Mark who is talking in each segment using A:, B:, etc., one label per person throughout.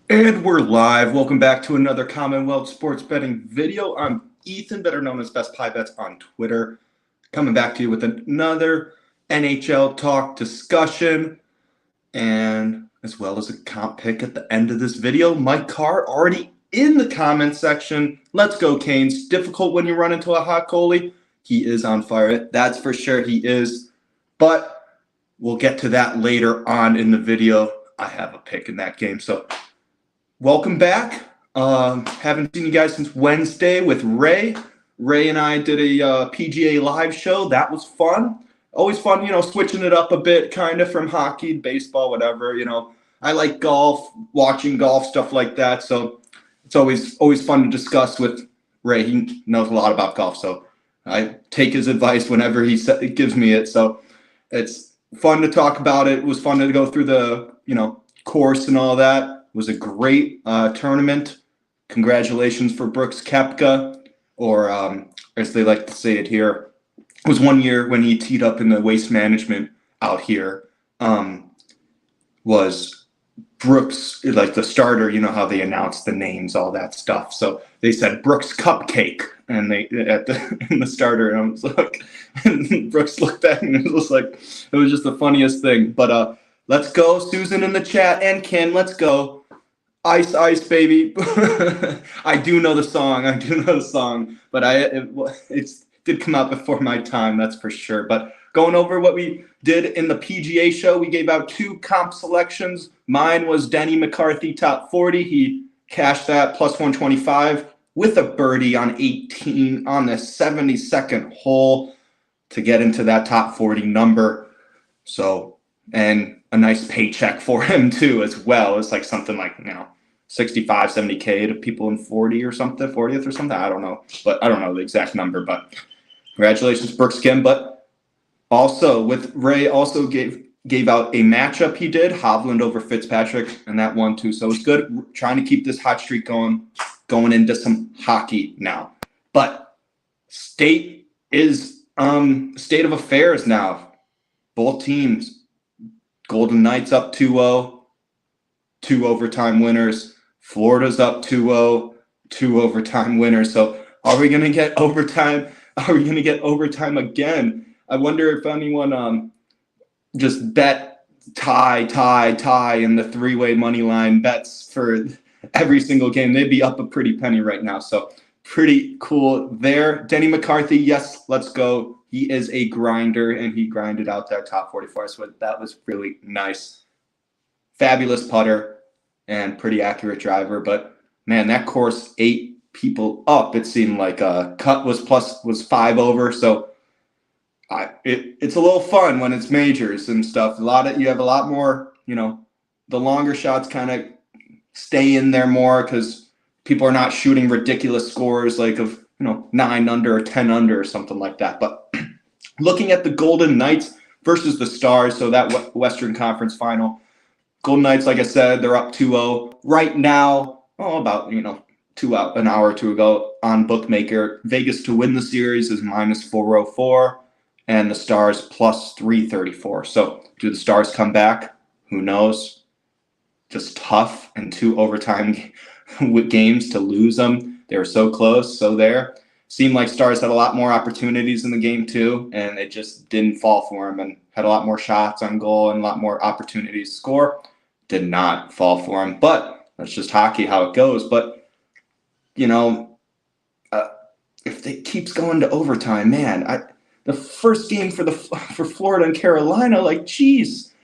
A: And we're live. Welcome back to another Commonwealth Sports Betting video. I'm Ethan, better known as Best Pie Bets on Twitter. Coming back to you with another NHL talk discussion, and as well as a comp pick at the end of this video. Mike Carr already in the comment section. Let's go, Canes. Difficult when you run into a hot goalie. He is on fire. That's for sure he is. But we'll get to that later on in the video. I have a pick in that game, so welcome back. Haven't seen you guys since Wednesday with Ray. Ray and I did a PGA live show. That was fun. Always fun, switching it up a bit, kind of from hockey, baseball, whatever. I like golf, watching golf, stuff like that. So it's always fun to discuss with Ray. He knows a lot about golf, so I take his advice whenever he gives me it. So it's fun to talk about it. It was fun to go through the course and all that. It was a great tournament. Congratulations for Brooks Koepka, or as they like to say it here, it was one year when he teed up in the Waste Management out here. Was Brooks, like the starter, how they announced the names, all that stuff. So they said Brooks Cupcake, and in the starter, and I was like, and Brooks looked at me, and it was just the funniest thing. But let's go, Susan in the chat, and Ken, let's go. Ice, ice, baby. I do know the song, but it did come out before my time, that's for sure. But going over what we did in the PGA show, we gave out 2 comp selections. Mine was Denny McCarthy top 40. He cashed that plus 125 with a birdie on 18 on the 72nd hole to get into that top 40 number. So, and a nice paycheck for him too as well. It's like something like 65, 70K to people in 40th or something. I don't know, but I don't know the exact number. But congratulations, Brooks Kim. But also with Ray, also gave out a matchup. He did Hovland over Fitzpatrick, and that won too. So it's good. Trying to keep this hot streak going into some hockey now. But state of affairs now. Both teams. Golden Knights up 2-0, 2 overtime winners. Florida's up 2-0, 2 overtime winners. So are we going to get overtime? Are we going to get overtime again? I wonder if anyone just bet tie in the 3-way money line bets for every single game. They'd be up a pretty penny right now. So pretty cool there. Denny McCarthy, yes, let's go. He is a grinder, and he grinded out that top 44. So that was really nice. Fabulous putter and pretty accurate driver. But, man, that course 8 people up. It seemed like cut was 5 over. So it's a little fun when it's majors and stuff. You have a lot more, the longer shots kind of stay in there more because people are not shooting ridiculous scores like of 9 under or 10 under or something like that. But looking at the Golden Knights versus the Stars, so that Western Conference final, Golden Knights, like I said, they're up 2-0 right now. About an hour or two ago on Bookmaker. Vegas to win the series is minus 404, and the Stars plus 334. So do the Stars come back? Who knows? Just tough, and 2 overtime games to lose them. They were so close, so there. Seemed like Stars had a lot more opportunities in the game too, and it just didn't fall for them, and had a lot more shots on goal and a lot more opportunities to score. Did not fall for them, but that's just hockey, how it goes. But, if it keeps going to overtime, man, the first game for Florida and Carolina, geez.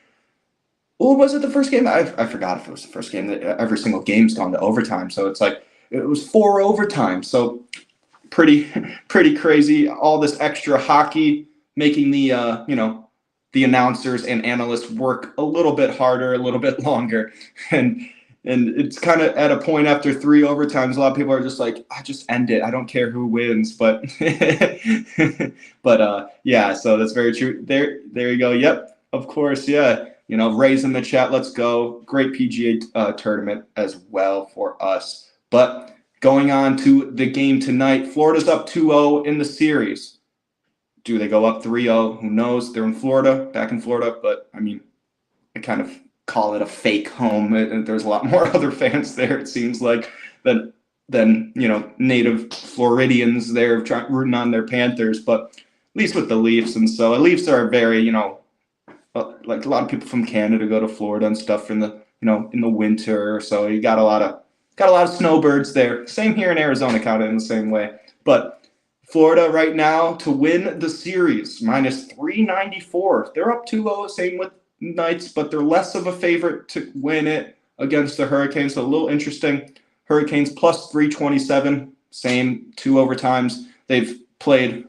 A: What was it, the first game? I forgot if it was the first game. Every single game's gone to overtime, so it's like it was 4 overtime. So pretty crazy. All this extra hockey making the the announcers and analysts work a little bit harder, a little bit longer, and it's kind of at a point after 3 overtimes. A lot of people are just like, I just end it. I don't care who wins, but yeah. So that's very true. There you go. Yep, of course, yeah. Ray's in the chat. Let's go. Great PGA tournament as well for us. But going on to the game tonight, Florida's up 2-0 in the series. Do they go up 3-0? Who knows? They're in Florida, back in Florida. But, I mean, it kind of call it a fake home. There's a lot more other fans there, it seems like, than native Floridians there rooting on their Panthers. But at least with the Leafs, and so the Leafs are very, like a lot of people from Canada go to Florida and stuff in the winter. So you got a lot of snowbirds there. Same here in Arizona, kind of in the same way. But Florida right now to win the series, minus 394. They're up 2-0, same with Knights, but they're less of a favorite to win it against the Hurricanes. So a little interesting. Hurricanes plus 327, same 2 overtimes. They played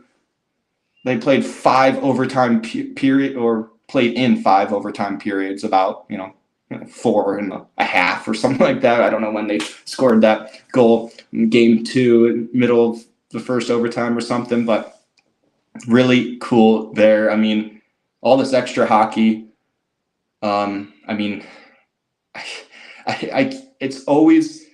A: 5 overtime period, or played in 5 overtime periods, about 4.5 or something like that. I don't know when they scored that goal in game 2, middle of the first overtime or something, but really cool there. I mean, all this extra hockey. It's always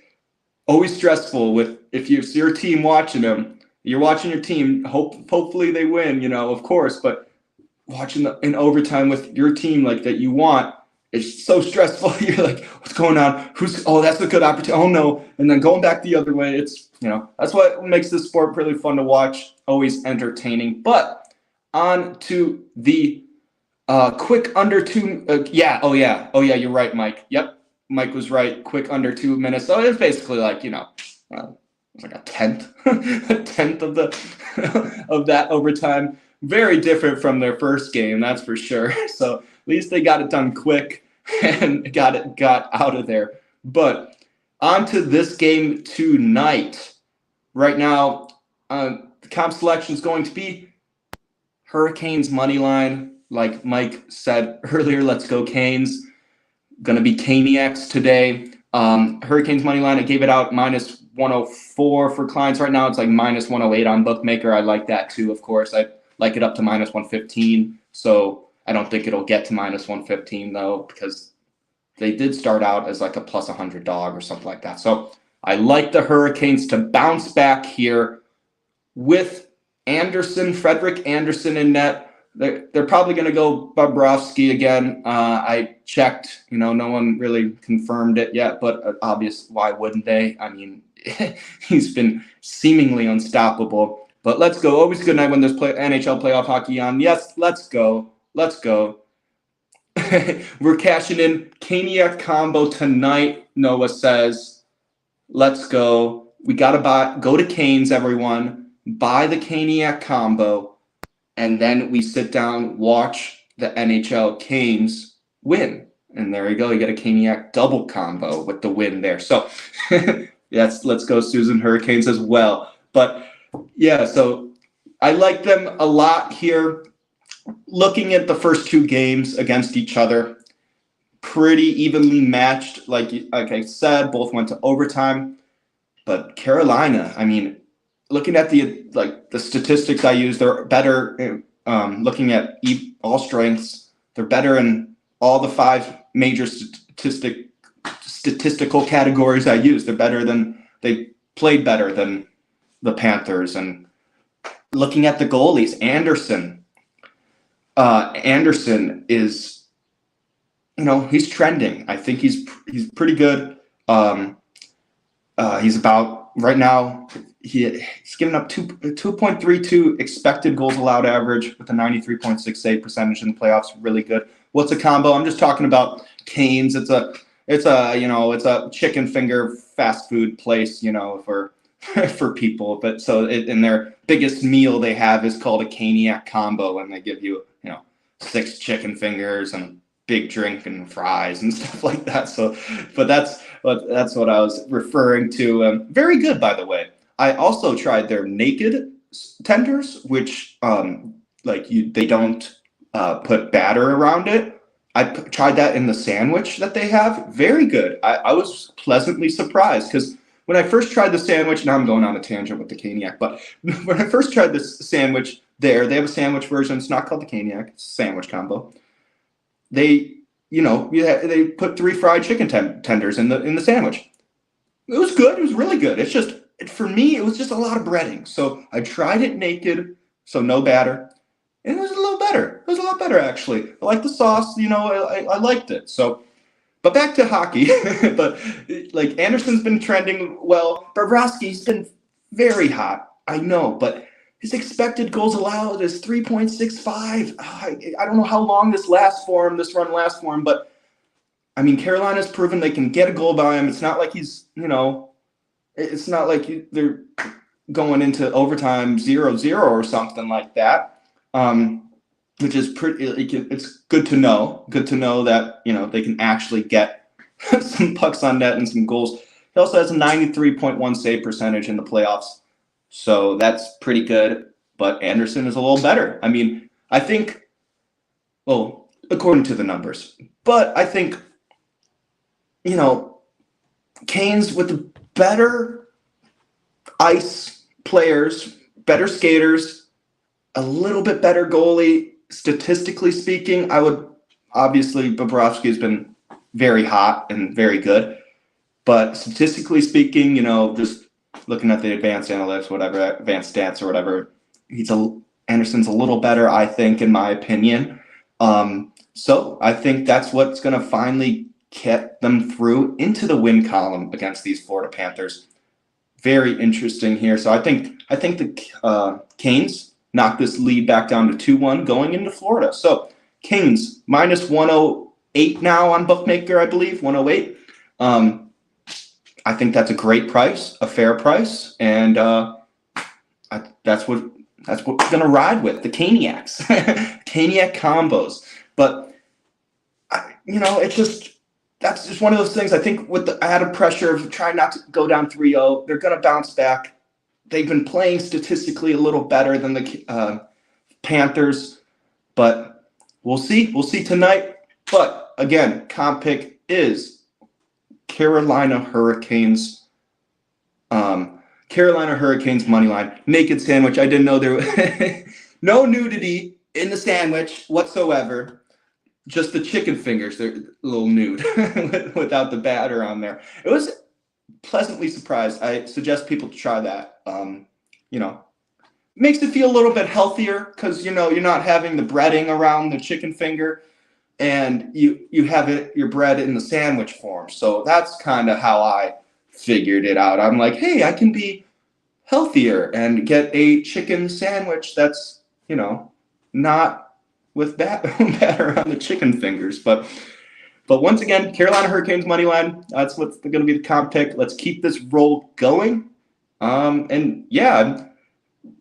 A: stressful with if it's your team watching them. You're watching your team. Hopefully they win, of course. But watching in overtime with your team like that you want, it's so stressful. You're like, what's going on? That's a good opportunity. Oh no! And then going back the other way. It's that's what makes this sport really fun to watch. Always entertaining. But on to the quick under 2. Oh yeah. You're right, Mike. Yep. Mike was right. Quick under 2 minutes. So it's basically like, it was like a tenth of of that overtime. Very different from their first game, that's for sure. So at least they got it done quick and got out of there. But on to this game tonight. Right now, the comp selection is going to be Hurricanes money line. Like Mike said earlier, let's go Canes. Going to be Caniacs today. Hurricanes money line, I gave it out minus 104 for clients. Right now it's like minus 108 on Bookmaker. I like that too, of course. I like it up to minus 115. So I don't think it'll get to minus 115 though, because they did start out as like a plus 100 dog or something like that. So I like the Hurricanes to bounce back here with Frederik Andersen in net. They're probably going to go Bobrovsky again. I checked, no one really confirmed it yet, but obvious, why wouldn't they? I mean, he's been seemingly unstoppable. But let's go. Always a good night when there's NHL playoff hockey on. Yes, let's go. We're cashing in Caniac combo tonight, Noah says. Let's go. We got to go to Canes, everyone. Buy the Caniac combo. And then we sit down, watch the NHL Canes win. And there you go. You get a Caniac double combo with the win there. So yes, let's go Susan Hurricanes as well. But yeah, so I like them a lot here. Looking at the first 2 games against each other, pretty evenly matched. Like I said, both went to overtime. But Carolina, I mean, looking at the statistics I use, they're better. Looking at all strengths, they're better in all the 5 major statistical categories I use. They played better than the Panthers. And looking at the goalies, Andersen is, he's trending. I think he's pretty good. He's about right now. He's giving up 2.32 expected goals allowed average with a 93.68 percentage in the playoffs. Really good. What's a combo? I'm just talking about Canes. It's a chicken finger fast food place, for people. But in their biggest meal they have is called a Caniac combo, and they give you 6 chicken fingers and big drink and fries and stuff like that. So, but that's what I was referring to. Very good, by the way. I also tried their naked tenders, which they don't put batter around it. I tried that in the sandwich that they have. Very good. I was pleasantly surprised because when I first tried the sandwich, now I'm going on a tangent with the Caniac, but when I first tried this sandwich there, they have a sandwich version. It's not called the Caniac. It's a sandwich combo. They put 3 fried chicken tenders in the sandwich. It was good. It was really good. It's just, for me, it was just a lot of breading. So I tried it naked, so no batter. And it was a little better. It was a lot better, actually. I like the sauce. I liked it. So But back to hockey. But like Anderson's been trending well. Bobrovsky's been very hot. I know, but his expected goals allowed is 3.65. I don't know how long this run lasts for him, but I mean, Carolina's proven they can get a goal by him. It's not like he's, it's not like they're going into overtime 0-0 or something like that. Which is pretty. It's good to know. Good to know that they can actually get some pucks on net and some goals. He also has a 93.1 save percentage in the playoffs, so that's pretty good. But Anderson is a little better. I mean, I think, well, according to the numbers, but I think, Canes with the better ice players, better skaters, a little bit better goalie. Statistically speaking, obviously Bobrovsky has been very hot and very good, but statistically speaking, just looking at the advanced analytics, whatever, advanced stats or whatever, Anderson's a little better, I think, in my opinion. So I think that's what's going to finally get them through into the win column against these Florida Panthers. Very interesting here. So I think the Canes knock this lead back down to 2-1 going into Florida. So Canes minus 108 now on Bookmaker, I believe, 108. I think that's a great price, a fair price, and that's what we're going to ride with, the Caniacs, Caniac combos. But that's just one of those things. I think with the added pressure of trying not to go down 3-0, they're going to bounce back. They've been playing statistically a little better than the Panthers, but we'll see. We'll see tonight. But again, comp pick is Carolina Hurricanes. Carolina Hurricanes money line. Naked sandwich. I didn't know there was no nudity in the sandwich whatsoever. Just the chicken fingers. They're a little nude without the batter on there. It was pleasantly surprised. I suggest people to try that. Makes it feel a little bit healthier because you're not having the breading around the chicken finger, and you have your bread in the sandwich form. So that's kind of how I figured it out. I'm like, hey, I can be healthier and get a chicken sandwich that's not with batter on the chicken fingers, but. But once again, Carolina Hurricanes money line. That's what's going to be the comp pick. Let's keep this roll going. And yeah,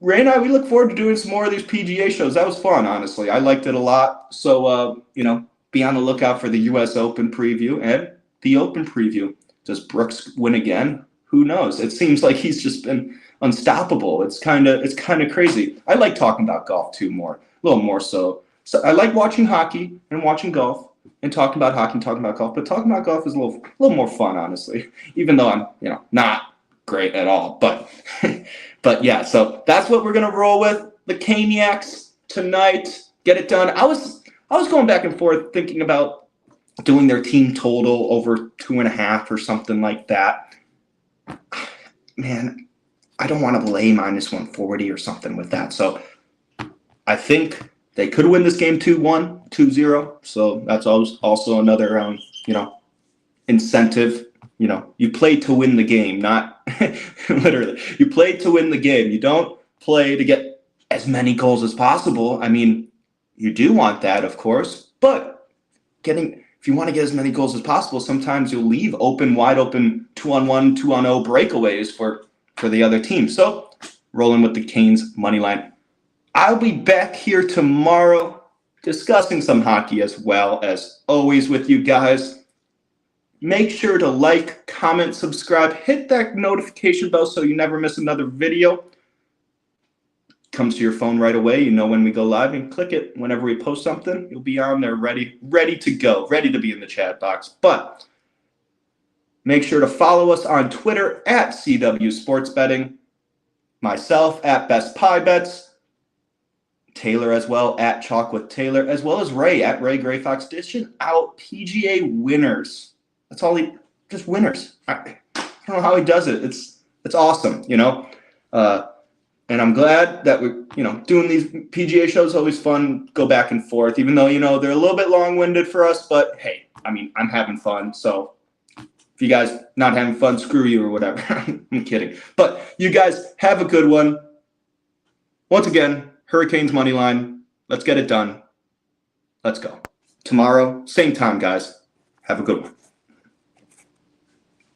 A: Ray and I, we look forward to doing some more of these PGA shows. That was fun, honestly. I liked it a lot. So, be on the lookout for the U.S. Open preview and the Open preview. Does Brooks win again? Who knows? It seems like he's just been unstoppable. It's kind of crazy. I like talking about golf too a little more so. So I like watching hockey and watching golf. And talking about hockey and talking about golf, but talking about golf is a little more fun, honestly. Even though I'm, not great at all, but yeah. So that's what we're gonna roll with. The Caniacs tonight. Get it done. I was going back and forth thinking about doing their team total over 2.5 or something like that. Man, I don't want to lay minus 140 or something with that. So I think they could win this game 2-1, 2-0. So that's also another, incentive. You play to win the game, not literally. You play to win the game. You don't play to get as many goals as possible. I mean, you do want that, of course, but if you want to get as many goals as possible, sometimes you'll leave wide open 2-on-1, 2-on-0 breakaways for the other team. So rolling with the Canes money line. I'll be back here tomorrow discussing some hockey as well, as always with you guys. Make sure to like, comment, subscribe, hit that notification bell so you never miss another video. Comes to your phone right away. You know when we go live, and click it whenever we post something. You'll be on there ready to go, ready to be in the chat box. But make sure to follow us on Twitter at CW Sports Betting, myself at Best Pie Bets, Taylor as well at Chalk with Taylor, as well as Ray at Ray Gray Fox, dishing out PGA winners. That's all just winners. I don't know how he does it. It's awesome, and I'm glad that we're, doing these PGA shows. Always fun, go back and forth, even though, they're a little bit long-winded for us, but hey, I mean, I'm having fun. So if you guys not having fun, screw you or whatever. I'm kidding. But you guys have a good one. Once again, Hurricanes money line. Let's get it done. Let's go. Tomorrow, same time, guys. Have a good one.